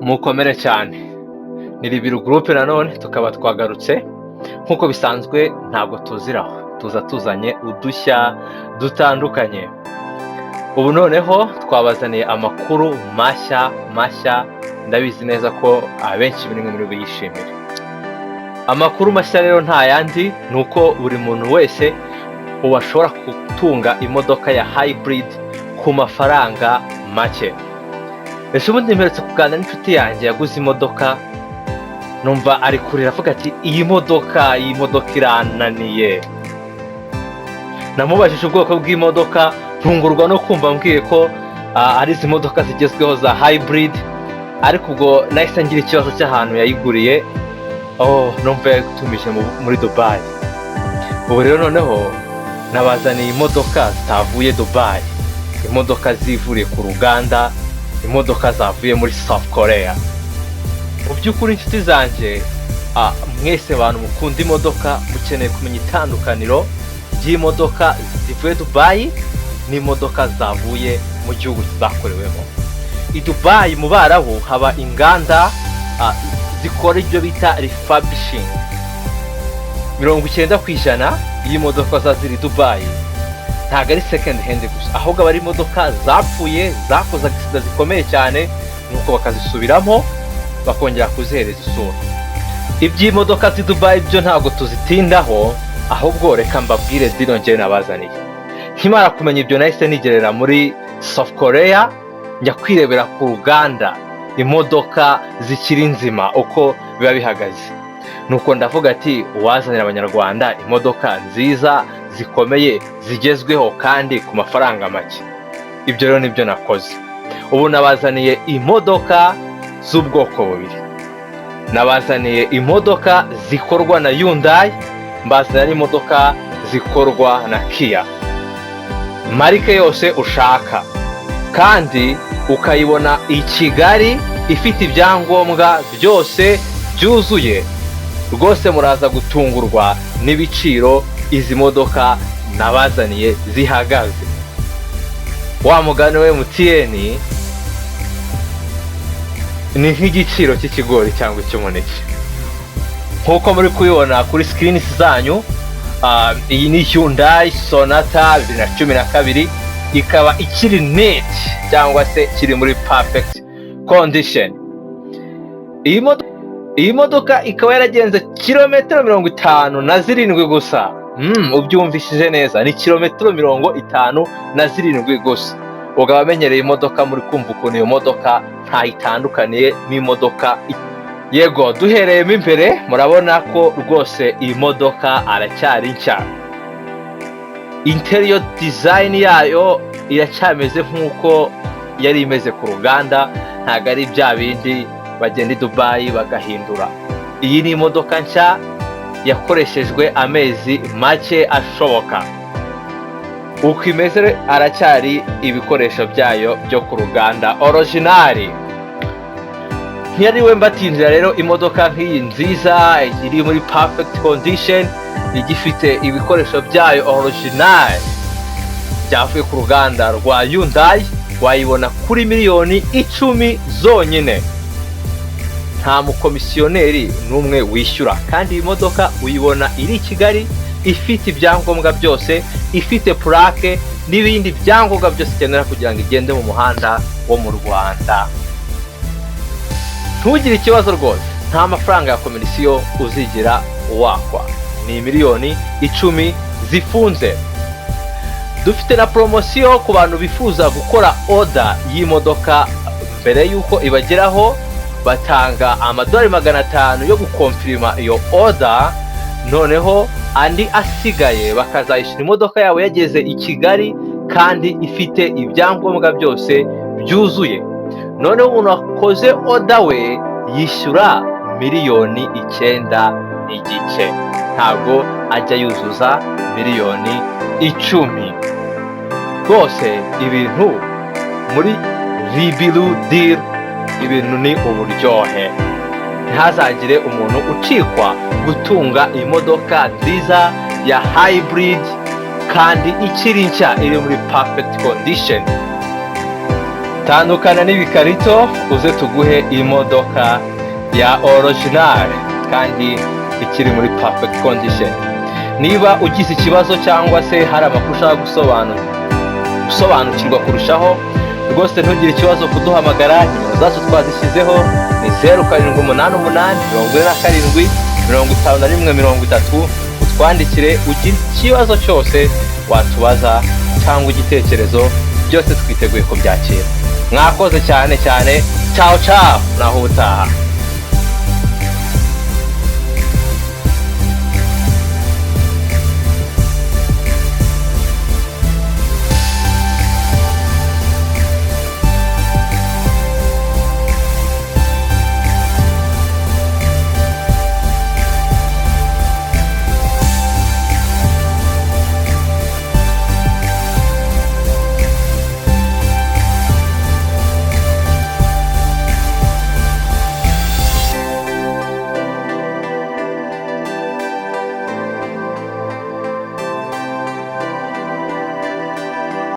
mukomere cyane. Ni Ribiru Group nanone tukaba twagarutse nk'uko bisanzwe, ntabwo tuziraho, tuza tuzanye udushya dutandukanye. Ubu noneho twabazaniye amakuru mashya, ndabizi neza ko abenshi muri biyishimira. Amakuru mashya rero nta yandi, nuko buri muntu wese ashobora gutunga imodoka ya hybrid ku mafaranga make. Ese ubundi mperutse kuganira n'inshuti yanjye yaguze imodoka, numva ari kurira avuga ati iyi modoka irananiye. Namubajije ubwoko bw'imodoka, ntungurwa no kumva mbwiye ko ari izi modoka zigezweho za hybrid, ariko ubwo nahise ngira ikibazo cy'ahantu yayiguriye. Numva yatumije muri Dubai. Ubu rero noneho nabazaniye imodoka zitavuye Dubai, imodoka zivuriye ku ruganda, imodoka zavuye muri South Korea. Mu by'ukuri inshuti zanjye, mwese abantu mukunda imodoka mukeneye kumenya itandukaniro ry'imodoka zivuye Dubai n'imodoka zavuye mu gihugu zakorewemo. I Dubai mu Barabu haba inganda zikora ibyo bita refurbishing. 90% y'imodoka zaziri Dubai ntabwo ari second hand gusa, ahubwo aba ari imodoka zapfuye, zakoze accident zikomeye cyane, nuko bakazisubiramo bakongera kuzihereza isura. Iby'imodoka z'i Dubai byo ntabwo tuzitindaho, ahubwo reka mbabwire zino njye nabazaniye. Nkimara kumenya ibyo nahise nigerera muri South Korea, njya kwirebera ku ruganda imodoka zikiri nzima uko biba bihagaze. Nuko ndavuga ati uwazanira abanyarwanda imodoka nziza zikomeye zigezweho kandi ku mafaranga make. Ibyo rero nibyo nakoze. Ubu nabazaniye imodoka z'ubwoko bubiri. Nabazaniye imodoka zikorwa na Hyundai, mbazanira n'imodoka zikorwa na Kia. Marike yose ushaka kandi ukayibona i Kigali ifite ibyangombwa byose byuzuye. Rwose muraza gutungurwa n'ibiciro izi modoka nabazaniye zihagaze. Wa mugani we MTN ni nk'igiciro cy'ikigori cyangwa icy'umuneke. Nk'uko muri kubibona kuri screens zanyu, iyi ni Hyundai Sonata 2012, ikaba ikiri net cyangwa se kiri muri perfect condition. Iyi modoka ikaba yaragenze kilometero 57 gusa. Ubyumvishije neza, ni kilometero 57 gusa. Ugaba amenyereye imodoka muri kumva ukuntu iyo modoka ntayitandukaniye n'imodoka. Yego, duhereyemo imbere murabona ko rwose iyi modoka aracyari nshya. Interior design yayo iracyameze nk'uko yari imeze ku ruganda, ntabwo ari bya bindi bagenda i Dubai bagahindura. Iyi ni imodoka nshya yakoreshejwe amezi make ashoboka. Uko imeze aracyari ibikoresho byayo byo ku ruganda originali. Ntiyariwe mbatinjira rero, imodoka nk'iyi nziza iri muri perfect condition, igifite ibikoresho byayo original byavuye ku ruganda rwa Hyundai, wayibona kuri miliyoni 10 zonyine. Nta mukomisiyoneri n'umwe wishyura, kandi iyi modoka uyibona iri Kigali ifite ibyangombwa byose, ifite plaque n'ibindi byangombwa byose ikenera kugira ngo igende mu muhanda wo mu Rwanda. Ntugire ikibazo rwose, nta mafaranga ya komisiyo uzigira wakwa. Ni miliyoni 10 zifunze. Dufite na promosiyo ku bantu bifuza gukora order y'imodoka. Mbere yuko ibageraho batanga $500 yo gukonfirma iyo order, noneho andi asigaye bakazayishyura imodoka yabo yageze i Kigali kandi ifite ibyangombwa byose byuzuye. Noneho umuntu wakoze order we yishyura miliyoni 9.5, ntabwo ajya yuzuza miliyoni 10. Rwose ibintu muri Ribiru deal, ibintu ni uburyohe. Ntihazagire umuntu ucikwa gutunga imodoka nziza ya hybrid kandi ikiri nshya iri muri perfect condition. tandukana n'ibikarito uze tuguhe imodoka ya original kandi ikiri muri perfect condition. Niba ugize ikibazo cyangwa se hari amakuru ushaka gusobanukirwa kurushaho, rwose ntugire ikibazo kuduhamagara. Nimero zacu twazishyizeho ni 0788 utwandikire ugire ikibazo cyose watubaza cyangwa igitekerezo, byose twiteguye kubyakira. Mwakoze cyane cyane, ciao ciao, naho ubutaha.